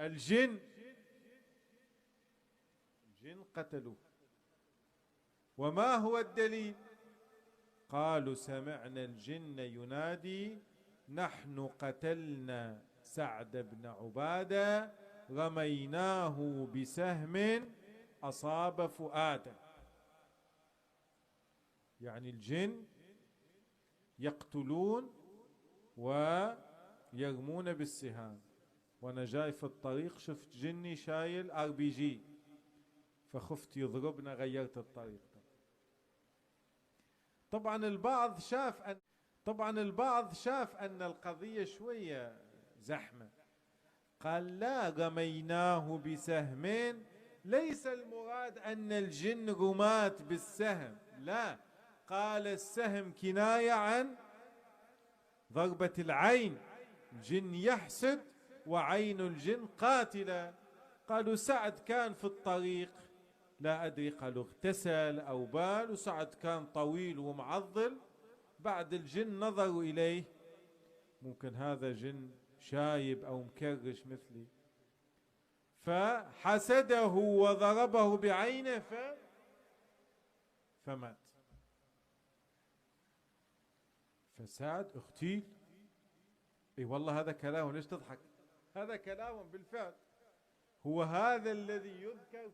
الجن قتلوه. وما هو الدليل؟ قالوا سمعنا الجن ينادي نحن قتلنا سعد بن عبادة رميناه بسهم أصاب فؤاده. يعني الجن يقتلون ويرمون بالسهام. وانا جاي في الطريق شفت جني شايل RPG، فخفت يضربنا، غيرت الطريق. طبعا البعض شاف ان القضية شوية زحمة، قال لا، رميناه بسهم، ليس المراد ان الجن رماة بالسهم، لا، قال السهم كناية عن ضربة العين، الجن يحسد وعين الجن قاتلة. قالوا سعد كان في الطريق، لا أدري، قالوا اغتسل أو بال، وسعد كان طويل ومعضل، بعد الجن نظروا إليه، ممكن هذا جن شايب أو مكرش مثلي، فحسده وضربه بعينه فمات. فسعد اغتيل. اي والله هذا كلام، ليش تضحك؟ هذا كلام بالفعل، هو هذا الذي يذكر